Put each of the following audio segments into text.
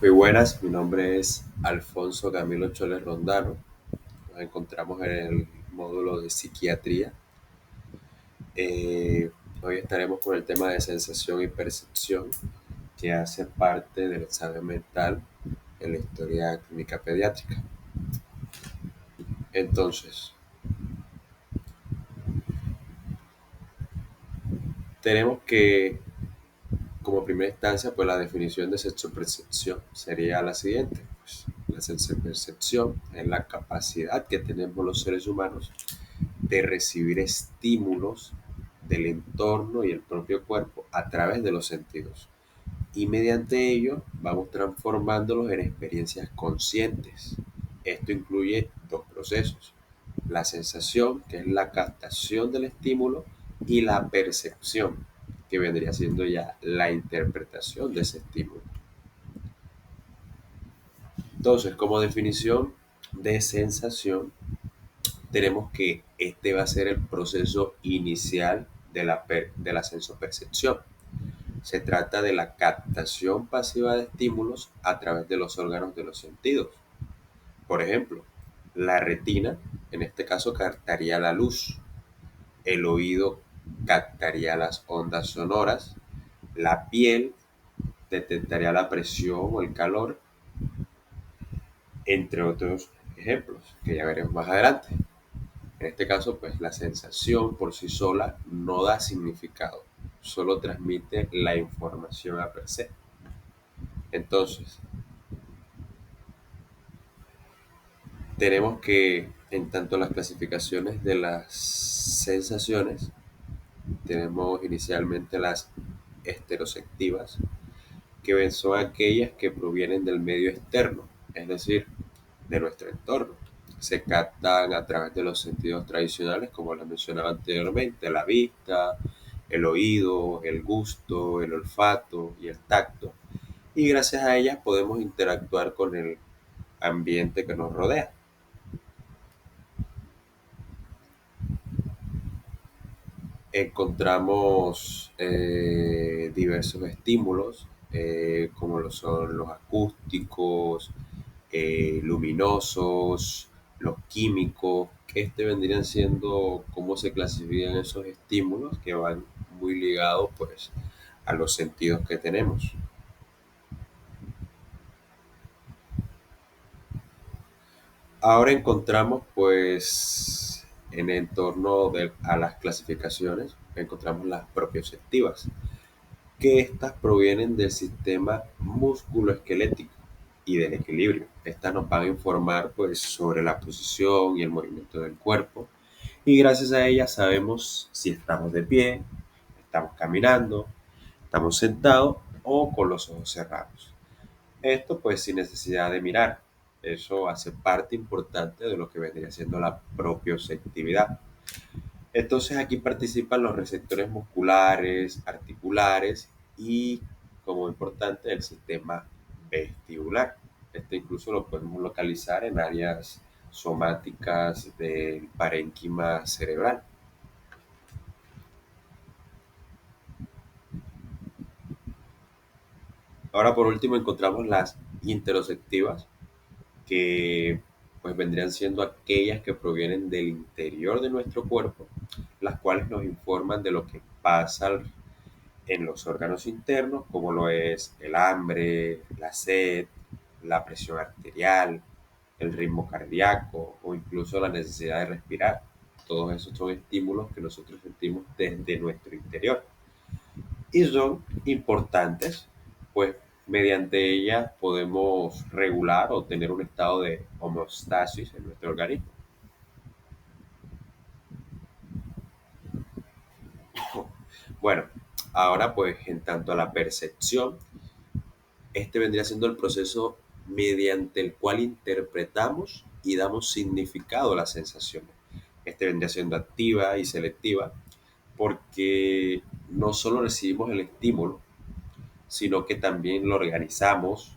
Muy buenas, mi nombre es Alfonso Camilo Choles Rondano. Nos encontramos en el módulo de psiquiatría. Eh, Hoy estaremos con el tema de sensación y percepción, que hace parte del examen mental en la historia clínica pediátrica. Entonces, tenemos que, como primera instancia, pues la definición de sexopercepción sería la siguiente. Pues, la sexopercepción es la capacidad que tenemos los seres humanos de recibir estímulos del entorno y el propio cuerpo a través de los sentidos. Y mediante ello vamos transformándolos en experiencias conscientes. Esto incluye dos procesos: la sensación, que es la captación del estímulo, y la percepción, que vendría siendo ya la interpretación de ese estímulo. Entonces, como definición de sensación, tenemos que este va a ser el proceso inicial de la sensopercepción. Se trata de la captación pasiva de estímulos a través de los órganos de los sentidos. Por ejemplo, la retina, en este caso, captaría la luz, el oído captaría las ondas sonoras, la piel detectaría la presión o el calor, entre otros ejemplos que ya veremos más adelante. En este caso, pues la sensación por sí sola no da significado, solo transmite la información a per se. Entonces, tenemos que, en tanto las clasificaciones de las sensaciones, tenemos inicialmente las esteroceptivas, que son aquellas que provienen del medio externo, es decir, de nuestro entorno. Se captan a través de los sentidos tradicionales, como les mencionaba anteriormente: la vista, el oído, el gusto, el olfato y el tacto. Y gracias a ellas podemos interactuar con el ambiente que nos rodea. Encontramos diversos estímulos, como lo son los acústicos, luminosos, los químicos, que vendrían siendo cómo se clasifican esos estímulos, que van muy ligados pues a los sentidos que tenemos. Ahora encontramos pues en torno a las clasificaciones, encontramos las propioceptivas, que estas provienen del sistema musculoesquelético y del equilibrio. Estas nos van a informar pues sobre la posición y el movimiento del cuerpo, y gracias a ellas sabemos si estamos de pie, estamos caminando, estamos sentados o con los ojos cerrados. Esto pues sin necesidad de mirar. Eso hace parte importante de lo que vendría siendo la propioceptividad. Entonces aquí participan los receptores musculares, articulares y, como importante, el sistema vestibular. Este incluso lo podemos localizar en áreas somáticas del parénquima cerebral. Ahora por último encontramos las interoceptivas, que pues vendrían siendo aquellas que provienen del interior de nuestro cuerpo, las cuales nos informan de lo que pasa en los órganos internos, como lo es el hambre, la sed, la presión arterial, el ritmo cardíaco o incluso la necesidad de respirar. Todos esos son estímulos que nosotros sentimos desde nuestro interior y son importantes, pues mediante ellas podemos regular o tener un estado de homeostasis en nuestro organismo. Bueno, ahora pues en tanto a la percepción, vendría siendo el proceso mediante el cual interpretamos y damos significado a las sensaciones. Vendría siendo activa y selectiva, porque no solo recibimos el estímulo, sino que también lo organizamos,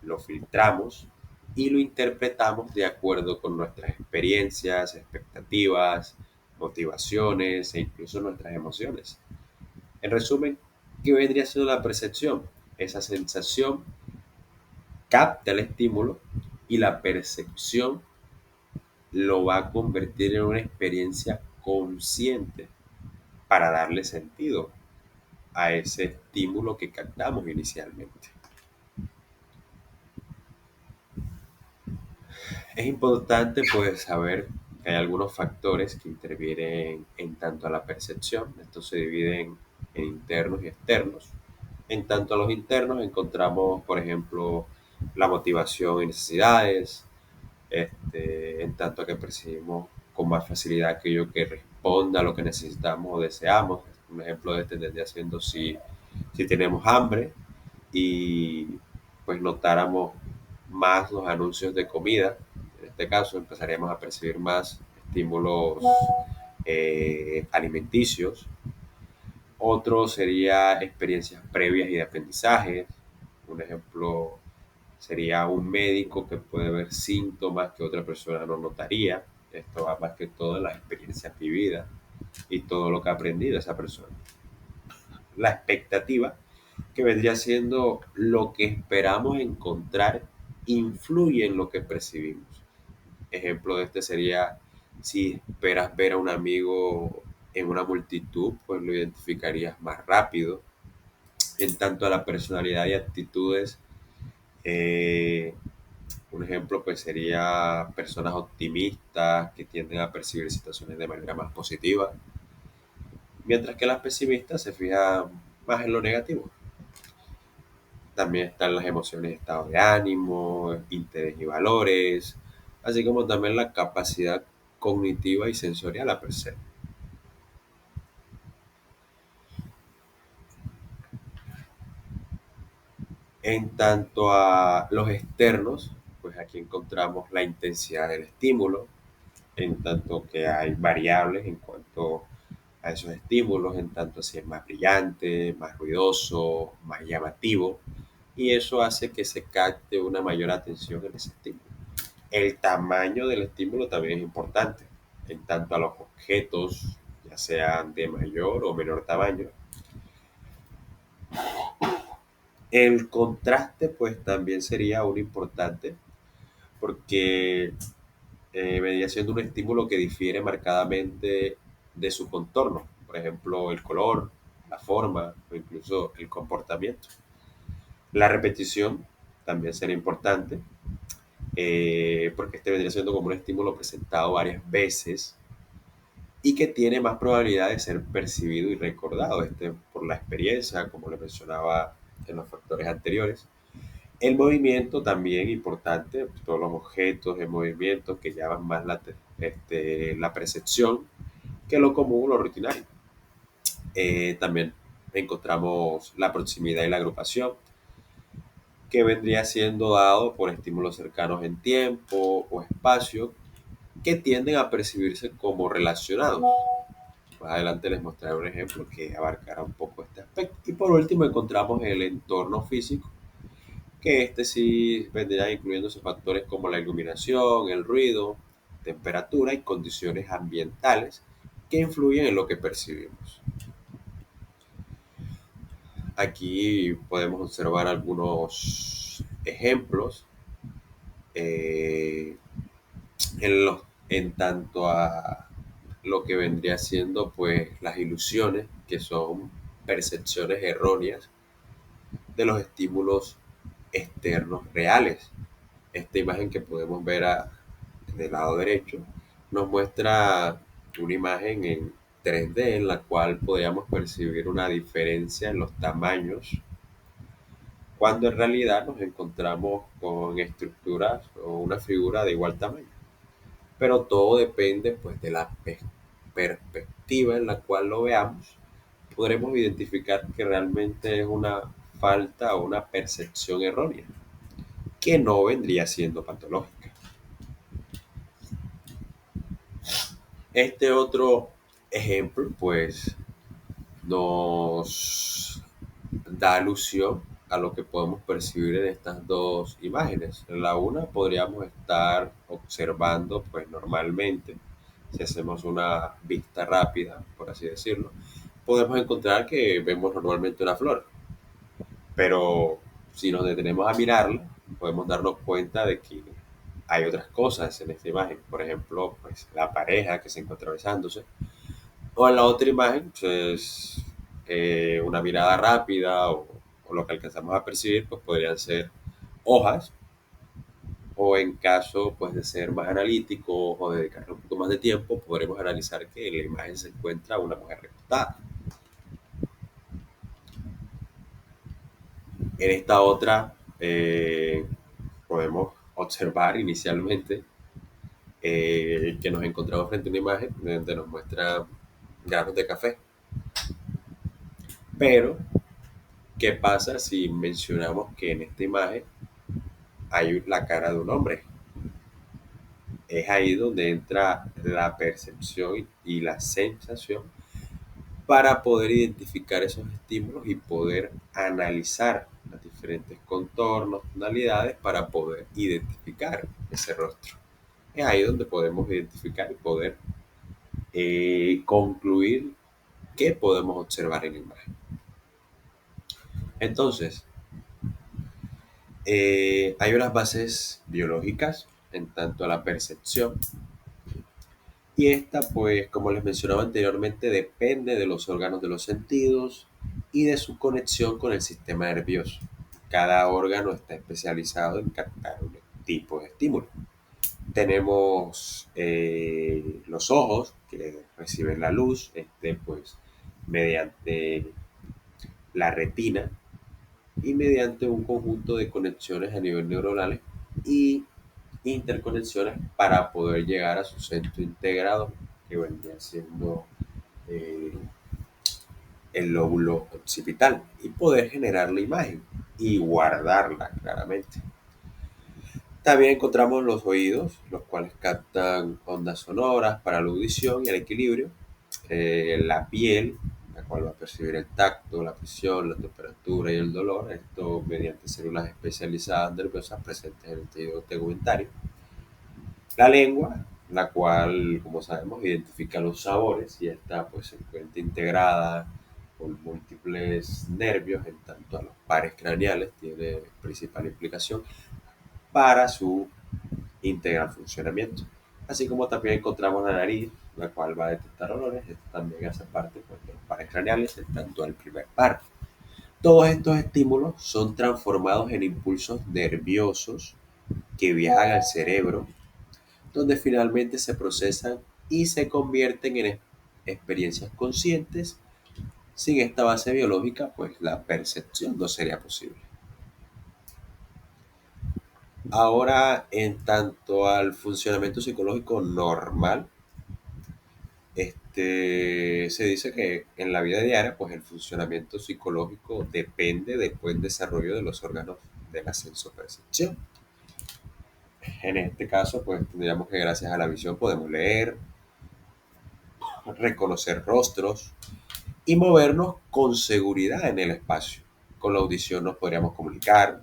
lo filtramos y lo interpretamos de acuerdo con nuestras experiencias, expectativas, motivaciones e incluso nuestras emociones. En resumen, ¿qué vendría siendo la percepción? Esa sensación capta el estímulo y la percepción lo va a convertir en una experiencia consciente para darle sentido a ese estímulo que captamos inicialmente. Es importante pues saber que hay algunos factores que intervienen en tanto a la percepción. Estos se dividen en internos y externos. En tanto a los internos encontramos, por ejemplo, la motivación y necesidades, en tanto a que percibimos con más facilidad aquello que responda a lo que necesitamos o deseamos. Un ejemplo de este tendría siendo si tenemos hambre y pues notáramos más los anuncios de comida. En este caso empezaríamos a percibir más estímulos alimenticios. Otro sería experiencias previas y de aprendizaje. Un ejemplo sería un médico que puede ver síntomas que otra persona no notaría. Esto va más que todo en las experiencias vividas y todo lo que ha aprendido esa persona. La expectativa, que vendría siendo lo que esperamos encontrar, influye en lo que percibimos. Ejemplo de este sería, si esperas ver a un amigo en una multitud, pues lo identificarías más rápido. En tanto a la personalidad y actitudes, eh, un ejemplo pues sería personas optimistas que tienden a percibir situaciones de manera más positiva, mientras que las pesimistas se fijan más en lo negativo. También están las emociones, estado de ánimo, interés y valores, así como también la capacidad cognitiva y sensorial a per se. En tanto a los externos, pues aquí encontramos la intensidad del estímulo, en tanto que hay variables en cuanto a esos estímulos, en tanto si es más brillante, más ruidoso, más llamativo, y eso hace que se capte una mayor atención en ese estímulo. El tamaño del estímulo también es importante, en tanto a los objetos, ya sean de mayor o menor tamaño. El contraste, pues también sería un importante, porque vendría siendo un estímulo que difiere marcadamente de su contorno, por ejemplo, el color, la forma o incluso el comportamiento. La repetición también sería importante, porque este vendría siendo como un estímulo presentado varias veces y que tiene más probabilidad de ser percibido y recordado, por la experiencia, como le mencionaba en los factores anteriores. El movimiento también importante, pues, todos los objetos en movimiento que llaman más la percepción que lo común o lo rutinario. También encontramos la proximidad y la agrupación, que vendría siendo dado por estímulos cercanos en tiempo o espacio que tienden a percibirse como relacionados. Más adelante les mostraré un ejemplo que abarcará un poco este aspecto. Y por último encontramos el entorno físico, que este sí vendría incluyéndose factores como la iluminación, el ruido, temperatura y condiciones ambientales que influyen en lo que percibimos. Aquí podemos observar algunos ejemplos eh, en tanto a lo que vendría siendo pues las ilusiones, que son percepciones erróneas de los estímulos externos reales. Esta imagen que podemos ver del lado derecho nos muestra una imagen en 3D en la cual podríamos percibir una diferencia en los tamaños, cuando en realidad nos encontramos con estructuras o una figura de igual tamaño. Pero todo depende pues de la perspectiva en la cual lo veamos. Podremos identificar que realmente es una falta o una percepción errónea, que no vendría siendo patológica. Este otro ejemplo, pues, nos da alusión a lo que podemos percibir en estas dos imágenes. En la una podríamos estar observando, pues, normalmente, si hacemos una vista rápida, por así decirlo, podemos encontrar que vemos normalmente una flor, pero Si nos detenemos a mirarla, podemos darnos cuenta de que hay otras cosas en esta imagen. Por ejemplo, pues la pareja que se encuentra besándose. O en la otra imagen, pues una mirada rápida o lo que alcanzamos a percibir, pues podrían ser hojas, o en caso pues de ser más analítico o dedicarle un poco más de tiempo, podremos analizar que en la imagen se encuentra una mujer recostada. En esta otra podemos observar inicialmente que nos encontramos frente a una imagen donde nos muestra granos de café. Pero, ¿qué pasa si mencionamos que en esta imagen hay la cara de un hombre? Es ahí donde entra la percepción y la sensación para poder identificar esos estímulos y poder analizar los diferentes contornos, tonalidades para poder identificar ese rostro. Es ahí donde podemos identificar y poder concluir qué podemos observar en la imagen. Entonces, hay unas bases biológicas en tanto a la percepción y esta, pues, como les mencionaba anteriormente, depende de los órganos de los sentidos y de su conexión con el sistema nervioso. Cada órgano está especializado en captar un tipo de estímulo. Tenemos los ojos que reciben la luz, pues, mediante la retina y mediante un conjunto de conexiones a nivel neuronales y interconexiones para poder llegar a su centro integrado, que vendría siendo eh, el lóbulo occipital, y poder generar la imagen y guardarla claramente. También encontramos los oídos, los cuales captan ondas sonoras para la audición y el equilibrio. La piel, la cual va a percibir el tacto, la presión, la temperatura y el dolor, esto mediante células especializadas nerviosas presentes en el tejido tegumentario. La lengua, la cual, como sabemos, identifica los sabores y esta pues se encuentra integrada con múltiples nervios en tanto a los pares craneales, tiene principal implicación para su integral funcionamiento. Así como también encontramos la nariz, la cual va a detectar olores, esto también hace parte pues, de los pares craneales, en tanto al primer par. Todos estos estímulos son transformados en impulsos nerviosos que viajan al cerebro, donde finalmente se procesan y se convierten en experiencias conscientes. Sin esta base biológica, pues la percepción no sería posible. Ahora, en tanto al funcionamiento psicológico normal, se dice que en la vida diaria, pues el funcionamiento psicológico depende del buen desarrollo de los órganos de la sensopercepción. En este caso, pues tendríamos que gracias a la visión podemos leer, reconocer rostros y movernos con seguridad en el espacio. Con la audición nos podríamos comunicar,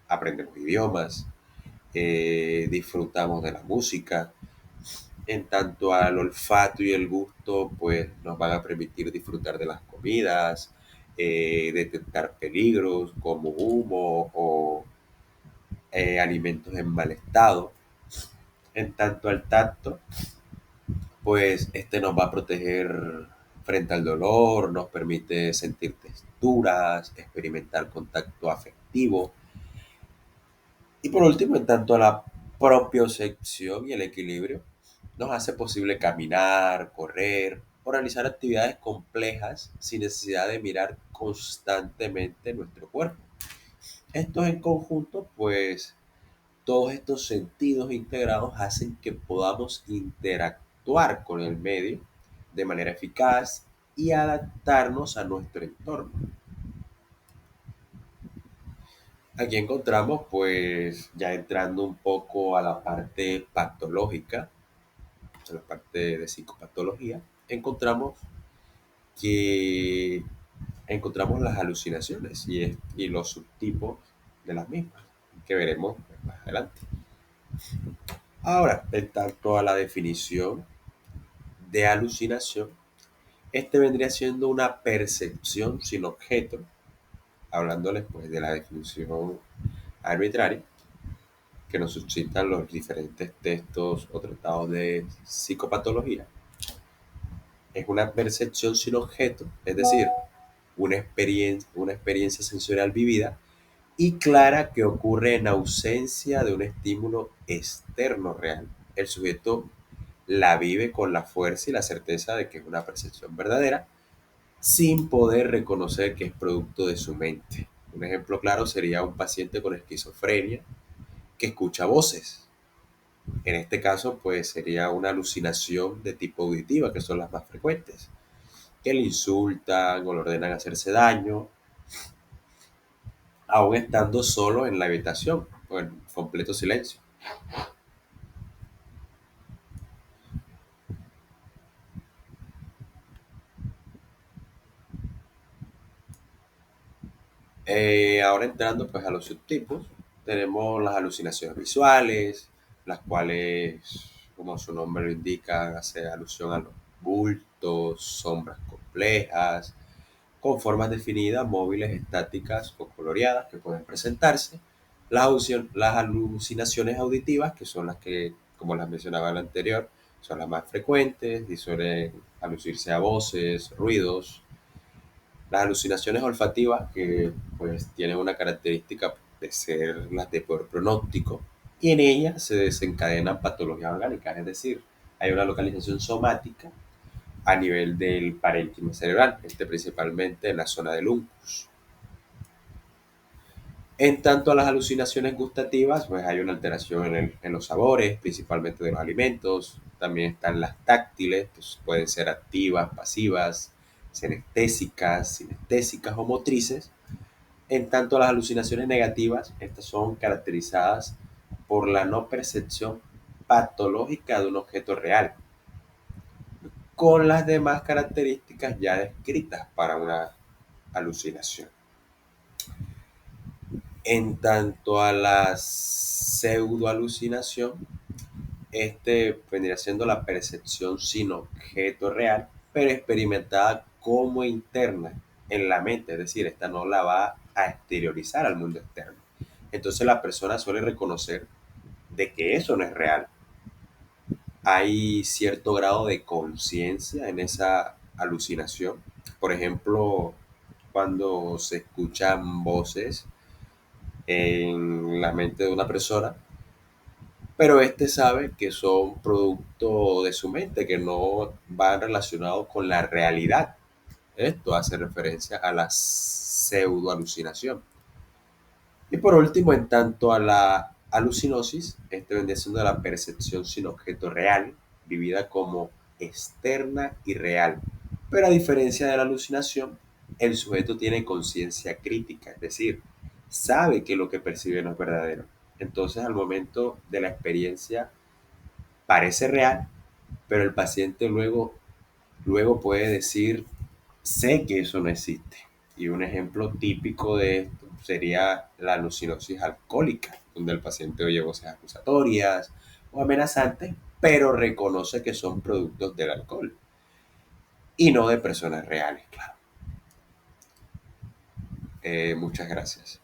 aprendemos idiomas, disfrutamos de la música. En tanto al olfato y el gusto, pues nos van a permitir disfrutar de las comidas, detectar peligros como humo o alimentos en mal estado. En tanto al tacto, pues este nos va a proteger frente al dolor, nos permite sentir texturas, experimentar contacto afectivo. Y por último, en tanto a la propiocepción y el equilibrio, nos hace posible caminar, correr o realizar actividades complejas sin necesidad de mirar constantemente nuestro cuerpo. Estos en conjunto, pues todos estos sentidos integrados hacen que podamos interactuar con el medio de manera eficaz y adaptarnos a nuestro entorno. Aquí encontramos, pues, ya entrando un poco a la parte patológica, a la parte de psicopatología, encontramos que encontramos las alucinaciones y los subtipos de las mismas, que veremos más adelante. Ahora, en tanto a la definición de alucinación, este vendría siendo una percepción sin objeto hablándoles pues de la definición arbitraria que nos suscitan los diferentes textos o tratados de psicopatología. Es una percepción sin objeto, es decir, una experiencia sensorial vivida y clara que ocurre en ausencia de un estímulo externo real. El sujeto la vive con la fuerza y la certeza de que es una percepción verdadera, sin poder reconocer que es producto de su mente. Un ejemplo claro sería un paciente con esquizofrenia que escucha voces. En este caso, pues sería una alucinación de tipo auditiva, que son las más frecuentes, que le insultan o le ordenan hacerse daño, aún estando solo en la habitación o en completo silencio. Ahora entrando pues a los subtipos, tenemos las alucinaciones visuales, las cuales, como su nombre lo indica, hace alusión a los bultos, sombras complejas, con formas definidas, móviles, estáticas o coloreadas que pueden presentarse. Las alucinaciones auditivas, que son las que, como las mencionaba en la anterior, son las más frecuentes y suelen alucirse a voces, ruidos. Las alucinaciones olfativas, que pues tienen una característica de ser las de peor pronóstico, y en ellas se desencadenan patologías orgánicas, es decir, hay una localización somática a nivel del parénquima cerebral, principalmente en la zona del uncus. En tanto a las alucinaciones gustativas, pues hay una alteración en los sabores, principalmente de los alimentos. También están las táctiles, pues pueden ser activas, pasivas, sinestésicas o motrices. En tanto a las alucinaciones negativas, estas son caracterizadas por la no percepción patológica de un objeto real, con las demás características ya descritas para una alucinación. En tanto a la pseudoalucinación, vendría siendo la percepción sin objeto real, pero experimentada como interna en la mente, es decir, esta no la va a exteriorizar al mundo externo. Entonces la persona suele reconocer de que eso no es real. Hay cierto grado de conciencia en esa alucinación. Por ejemplo, cuando se escuchan voces en la mente de una persona, pero este sabe que son producto de su mente, que no van relacionados con la realidad. Esto hace referencia a la pseudoalucinación. Y por último, en tanto a la alucinosis, vendría siendo la percepción sin objeto real, vivida como externa y real. Pero a diferencia de la alucinación, el sujeto tiene conciencia crítica, es decir, sabe que lo que percibe no es verdadero. Entonces, al momento de la experiencia, parece real, pero el paciente luego puede decir, sé que eso no existe. Y un ejemplo típico de esto sería la alucinosis alcohólica, donde el paciente oye voces acusatorias o amenazantes, pero reconoce que son productos del alcohol y no de personas reales, claro. Muchas gracias.